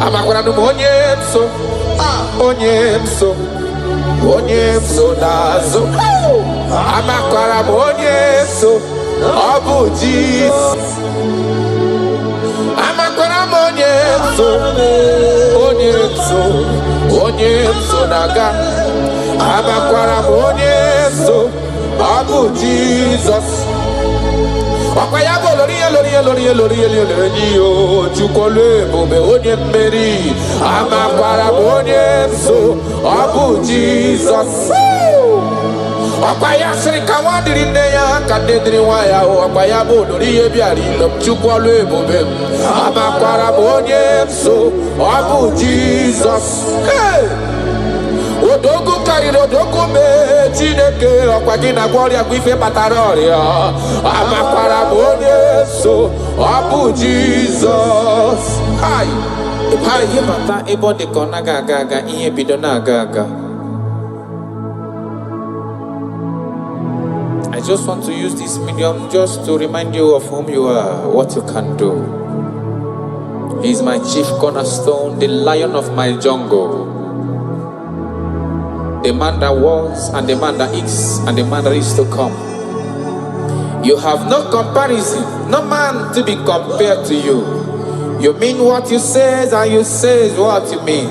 Amakwara onyemso, onyemso, onyemso nazo. Amakwara onyemso, Abu Jesus. Amakwara onyemso, onyemso, onyemso naga. Amakwara onyemso, Abu Jesus. Wakayabo lori chukole bobe onye mmeri. Amakwara onyemso, Abu Jesus. Wakayasri kawadiri neya kadedri waya. Wakayabo lori ebiari chukole bobe. Amakwara onyemso, Abu Jesus. Hey! Odogu kariro odogu me Chineke okwagina gloria gwife bataroria. Amakwara onyemso, Abu Jesus. Hi. Hi himata ebo de kona gaga ihe bido na gaga. I just want to use this medium just to remind you of whom you are, what you can do. He is my chief cornerstone, the lion of my jungle. The man that was, and the man that is, and the man that is to come. You have no comparison, no man to be compared to you. You mean what you say, and you say what you mean.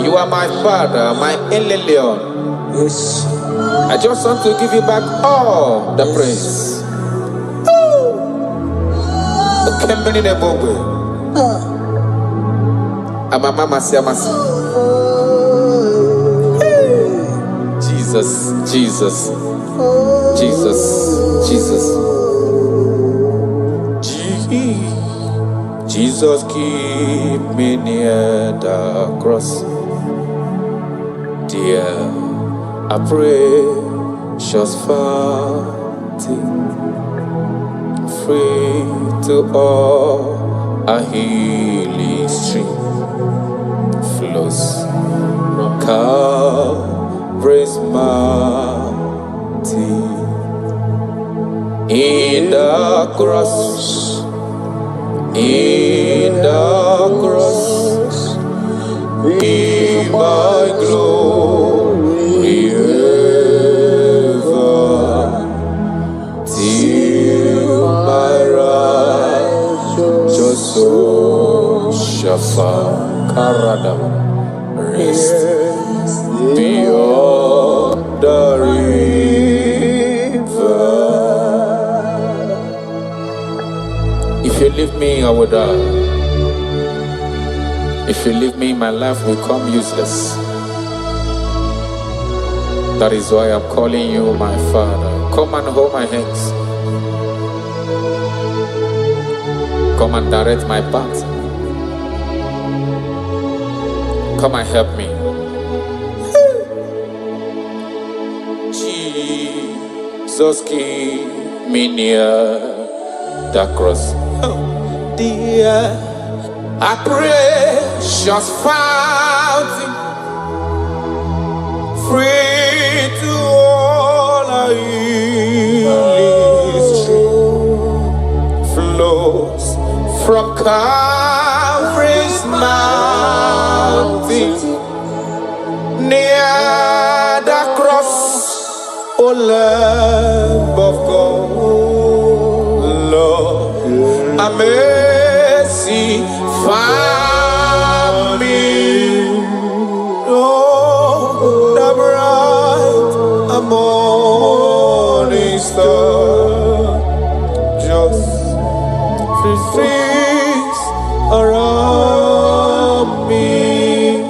You are my father, my Eleleon. Yes. I just want to give you back all the praise. Jesus, Jesus, Jesus, Jesus. Jesus, keep me near the cross. Dear, I pray, just fountain, free to all, a healing stream flows from Calvary's mountain. In the cross, in the cross, be my glory ever, till my righteous soul shall find rest beyond the river. If you leave me, I will die. If you leave me, my life will come useless. That is why I'm calling you my Father. Come and hold my hands. Come and direct my path. Come and help me. Jesus, keep me near the cross. Oh, dear, I pray, just fountain, free to all I flows from Calvary's mountain, near the cross, O Lamb of God, Lord, a mercy found me. Oh, the bright morning star, just freeze around me.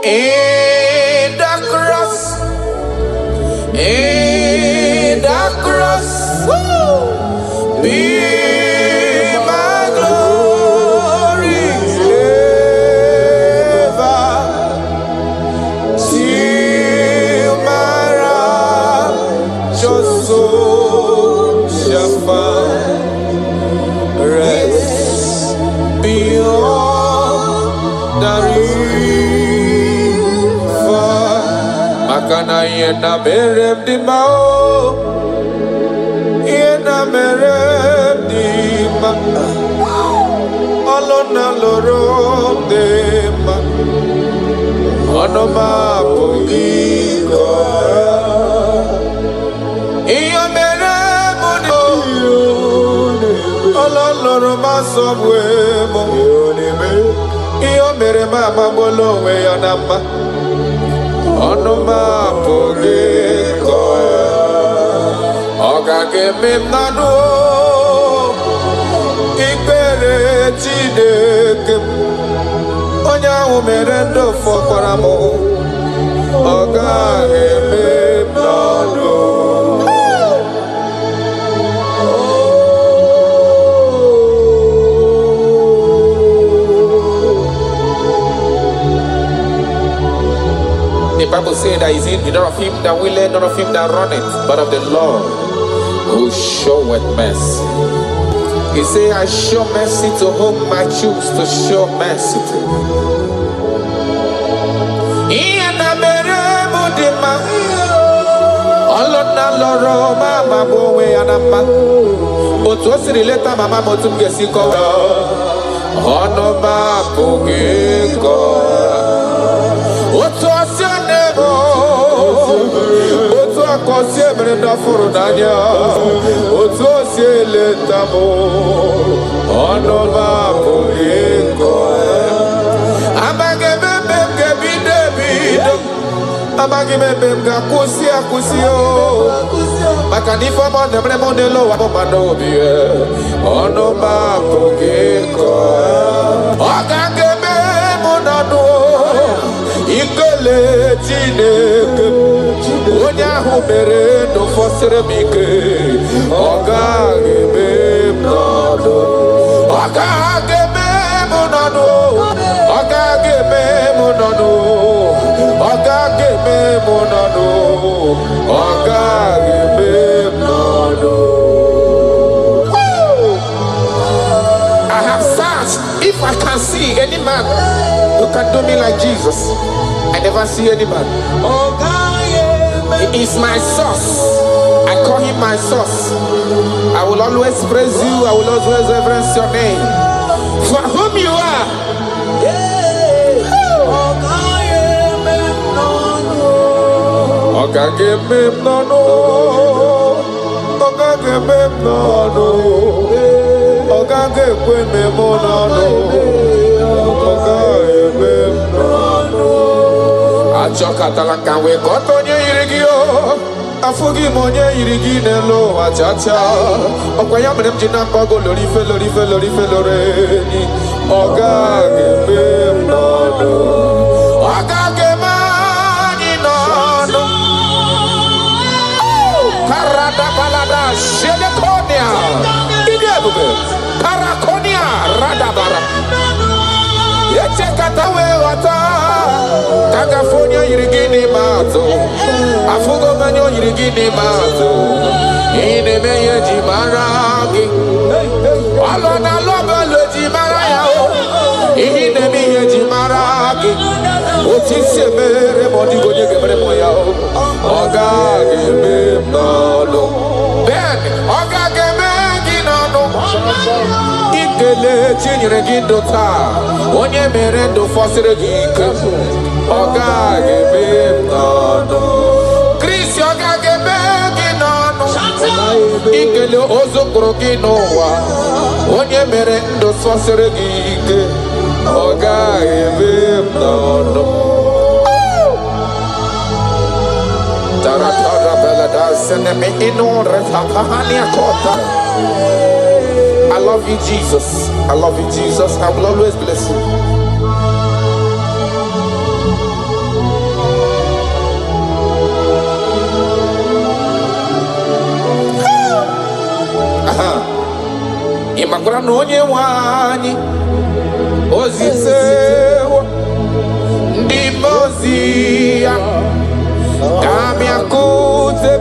In the cross, in the cross, be my glory ever, till my righteous soul shall find rest beyond the river. Makana yena merem di mau, yena merem di ma, alona loro Onoma Pugiko. Iyo mere mudo. Ololoro masomwe mo. Iyo mere mama bolo we yanama. Onoma Pugiko. Ogage memnano. Ikpere Chineke. Onya umerendo fokwaramo. Ogage memnano. The Bible says that is in not of him that willeth, not of him that runneth, but of the Lord who showeth mercy. He said, I show mercy to whom I choose to show mercy to. Otu akosi emere ndafuru n'anya, otu osi eleta mụ, ọnụ m apụghị ịkọ. Amaghị m ebe m ga-ebido ebido, amaghị m ebe m ga-akwụsị akwụsị o. Maka na ife ọma na-emere m n'elu ụwa bụ mmadụ obi ya, ọnụ m apụghị ịkọ. Ọ ga-eme m n'ọnụ ikele Chineke. Onye ahụ mere ndụ fọsịrị m ike. Ọ gaghị eme m n'ọnụ. Ọ gaghị eme m n'ọnụ. Ọ gaghị eme m n'ọnụ. Ọ gaghị eme m n'ọnụ. Ọ gaghị eme m n'ọnụ. I have searched if I can see any man who can do me like Jesus. I never see any man. He is my source. I call him my source. I will always praise you. I will always reverence your name. For whom you are. Achọkatala ka wee kọta onye yiri gị o. Afụghị m onye yiri gị n'elu ụwa chacha. Ọkwa ya mere m ji na-akpọ gị lorife lorife lorife loreni. Ọ gaghị eme m n'ọnụ. Ọ gaghị eme anyị n'ọnụ. Karada balada shelekonia. Ịdị ebube. Karakonia radabara. Echekata wee ghọta. California yirigini mato, Afugo manyo yirigini mato, ine meye jimaragi, alona lobe le jimaraya, ine meye jimaragi, otise mere modigo nye gemre moya, oga geme nolo, ben oga geme ginano, ikele chinyere gindota, onye merendo fosire gike. Oga gebe nono, Chris oga gebe ginono, ikele ozokoro ginowa, onye mere ndo sosere gike. Oga gebe nono. Taratara belada seneme inore tapahania kota. I love you, Jesus. I love you, Jesus. I will always bless you. Imagura no onye nwanyị ozisewo ndị mozi ya kamiakute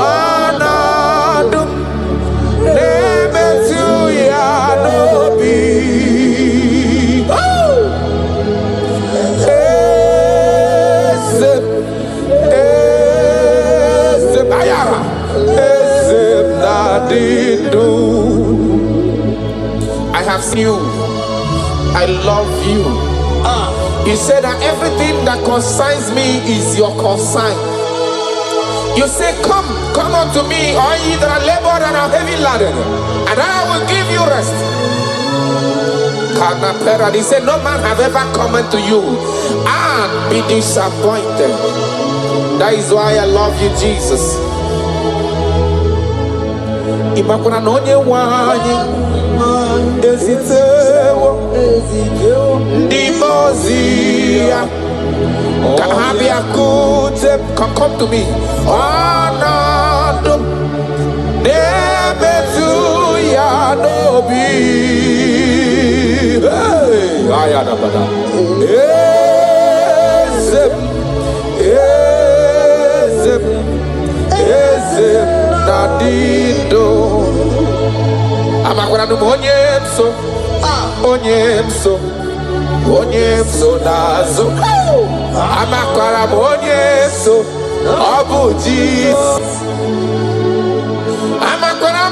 ọnọdụ na-emetụ ya n'obi. Eze ayara eze na dị ndụ. I have seen you. I love you. You said that everything that concerns me is your concern. You say, come unto me, all ye that are labored and are heavy laden, and I will give you rest. He said, no man have ever come unto you and be disappointed. That is why I love you, Jesus. Imakuna nonye wanyi ezitewo ndimozia kahabia kute. Come to me. Anado nebetu ya nobi. Hey, ayana bada. Ezem nadido. Amakwana onyemso nazo. Amakwana onyemso obu Jesus. Amakwana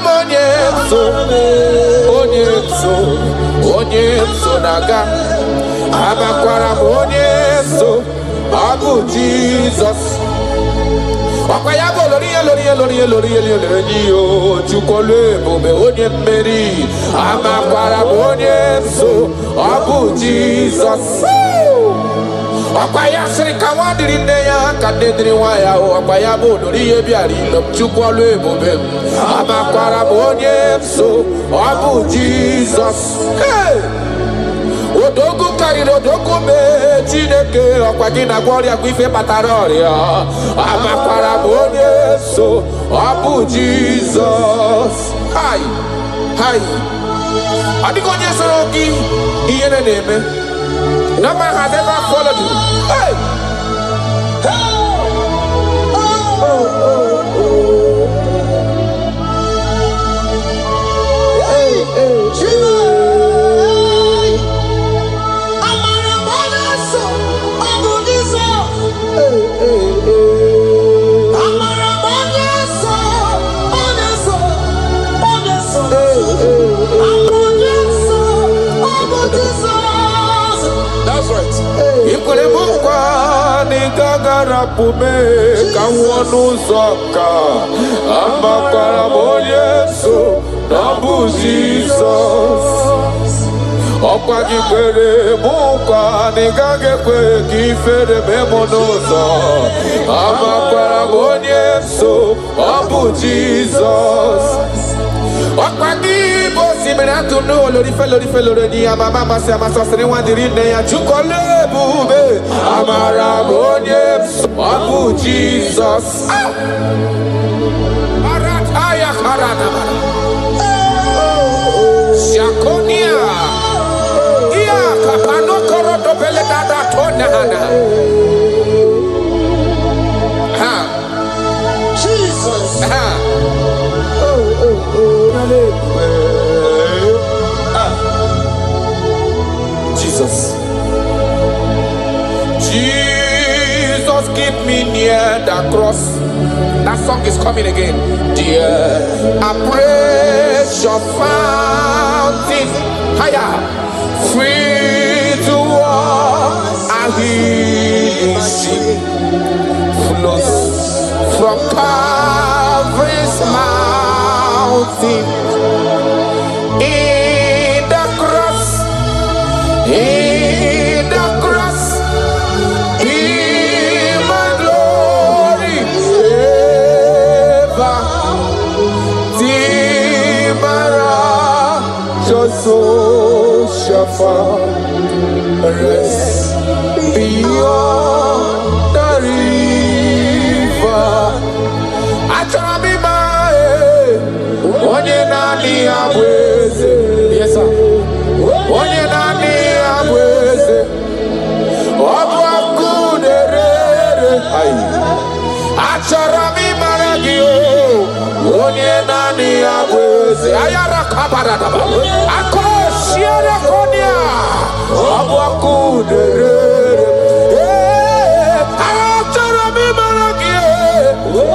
onyemso naga. Amakwana onyemso obu Jesus. Wakayabo lori chukole bobe onye mmeri amakwara onye so abu Jesus. Wakayasri kawadiri neya kadedri waya wakayabo lori ebiari chukole bobe amakwara onye so abu Jesus. Hey! Odogu kariro odogu me Chineke okwagina gloria gwife bataroria amakwara bonye so abu Jesus. Hi adigonye sorogi iyene neme. No man has ever followed you. Hey, Pume kawonu zoka amakara monyeso nabu Jesus. Okwa kipere muka nigage kwe kifere memonoza amakara monyeso nabu Jesus. Okwa kibo simiratu no lori fe ni amama mase amasosere wandiri ne ya chukole bube amara monyeso abu Jesus. Arataya karana Shakonia Ia kapano koroto pele dada tona hana. Ha Jesus. Ha Jesus. Jesus, keep me near the cross. That song is coming again. Dear, I praise your fountain. Higher, free to walk. I hear sing flows from Calvary's mountain. In the cross, in the cross, in my glory ever. Timara, Joso, Shafa, rest beyond the river. Achamima, onye nani abweze. Yes, sir. Onye nani abweze. Obwa kuderere. Achamima ragio. Onye nani abweze. Ayara kabaradaba. Akoshiere konia. Obwa kuderere. Achamima ragio.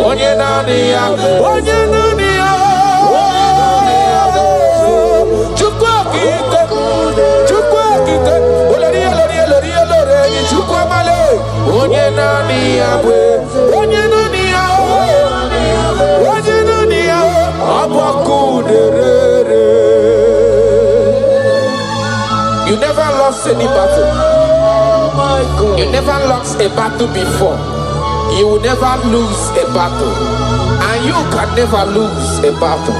Onye nani abweze. Onye nani You never lost any battle. You never lost a battle before. You will never lose a battle. And you can never lose a battle.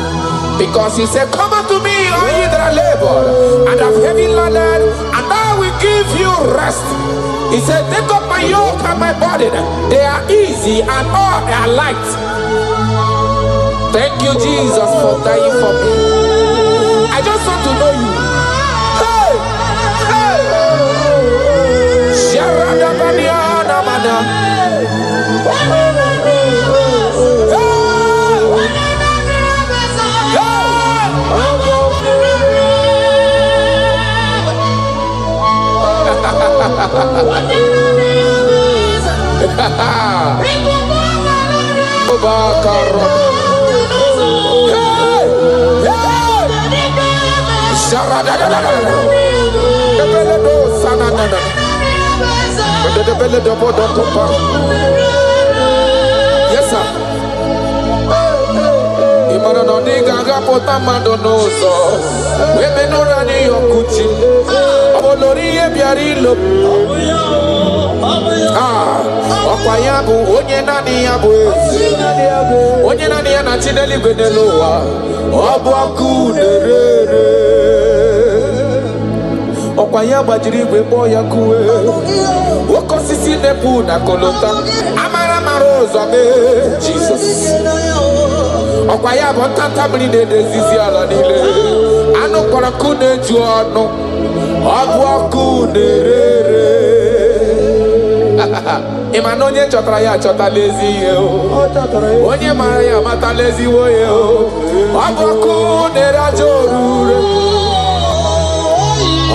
Because he said, come unto me, all ye that are labored and have heavy laden, and I will give you rest. He said, take up my yoke and my burden. They are easy and all are light. Thank you, Jesus, for dying for me. I just want to know you. Hey! Hey! Sharada Badiana Mana. Yes, sir. Imana no diga gapota madonoso. Webe no rani yokuchi. Olori ebiari lo. Okwayabu onye nani yabu. Onye nani ya na chineli gwenelowa. Obu aku nerere. Okwayaba jiri gwe ya kuwe. Woko sisi nepu na kolota. Amara marozo me Jesus. Okwayaba tanta mline dezizi ala nile. Ano kwa kune juano. Obu aku nerere. Imanonye chotara ya chota lezi yo. Onye mara ya mata lezi wo yo. Obu aku nerajorure.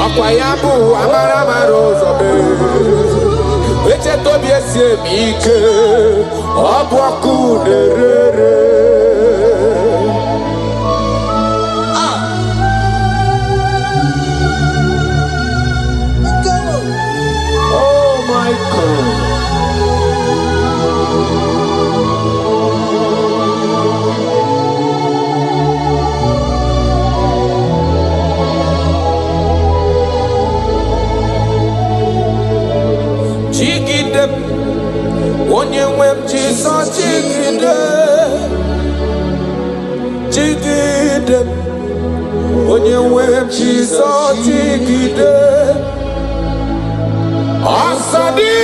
Okwayabu amara marozo me. Eche tobi esie mike. Obu aku nerere. Oh my God. Onye nwem Jesus jigide, jigide. Onye nwem Jesus jigide. Asadi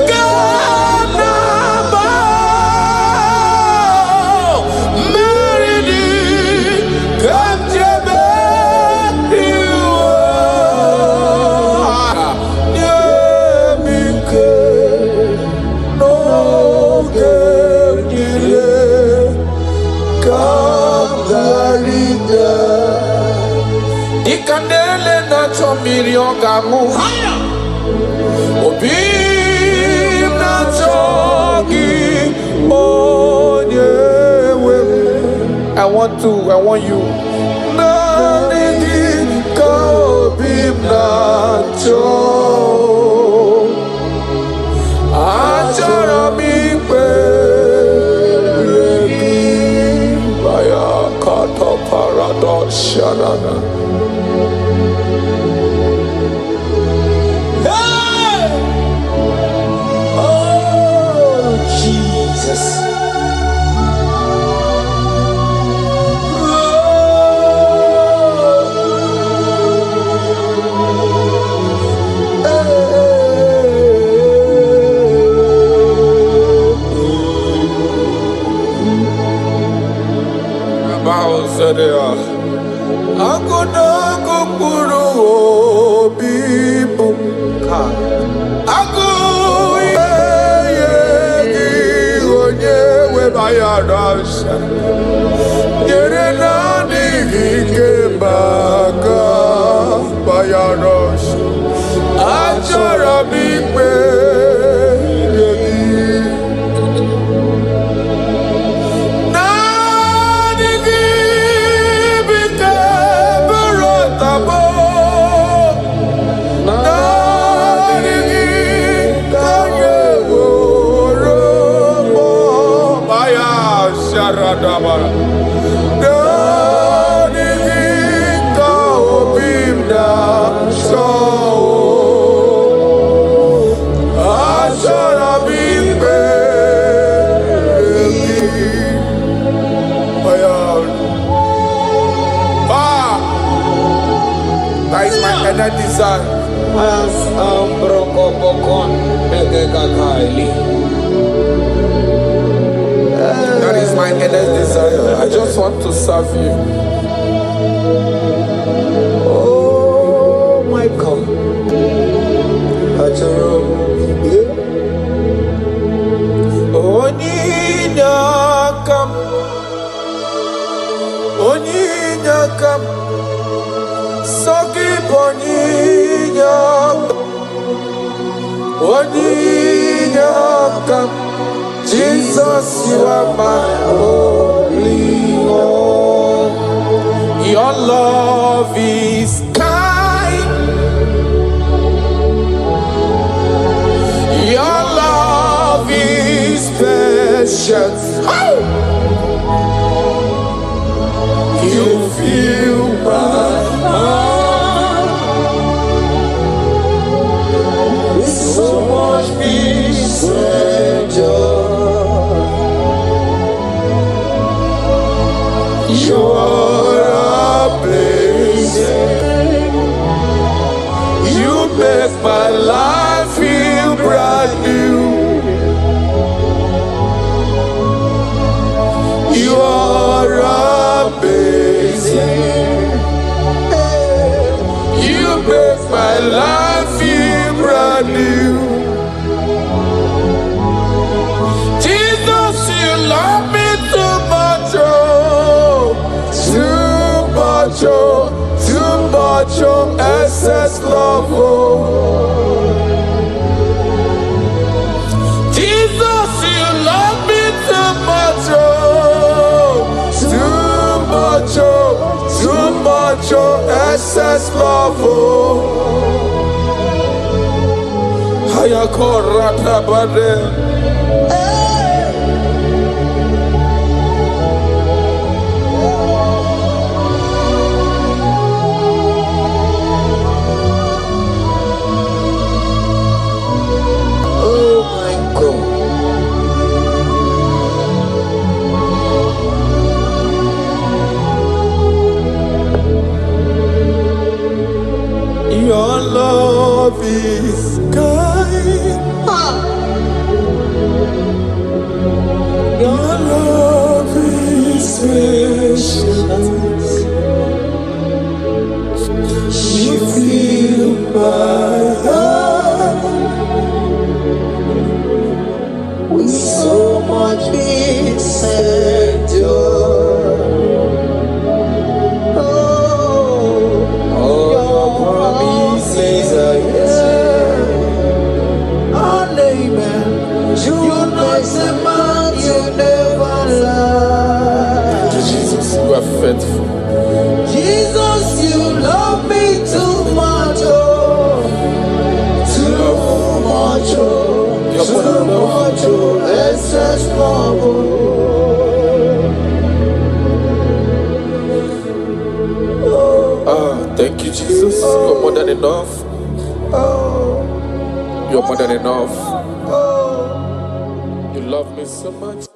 Ghana ba Meridi Kamjebe Ikandele na chomiri ogamu Obi na chogi onyewe. I want you. Na nigi ka obi na cho. Achara mi pe regi baya kato paradox shanana. Aku naku puru obibu. Aku yegi onyewe bayarasha. Yere nani kikembaka bayarasha. Achara bikwe yegi. Radabara. Dani ka obi That is my inner desire. That is my inner desire. I just want to serve you. Oh my God. Oninyakam Soki Oninyakam Jesus, you are my only one. Your love is kind. Your love is precious. Oh! You fill my heart with so much peace and joy. You're amazing. You make my life feel brand new. You're amazing. You make my life feel brand new. Jesus, you love me too much, oh, too much, oh, too much, oh, excess love, oh. Jesus, you love me too much, oh. Too much, oh, excess love, oh. Hayakorata bade. Oh my God. Your love is kind. Your love is precious. You fill my heart with so much peace and joy. Faithful. Jesus, you love me too much, oh, too much, oh, too much, oh, excess love, oh. Thank you, Jesus. You're more than enough. You're more than enough. You love me so much.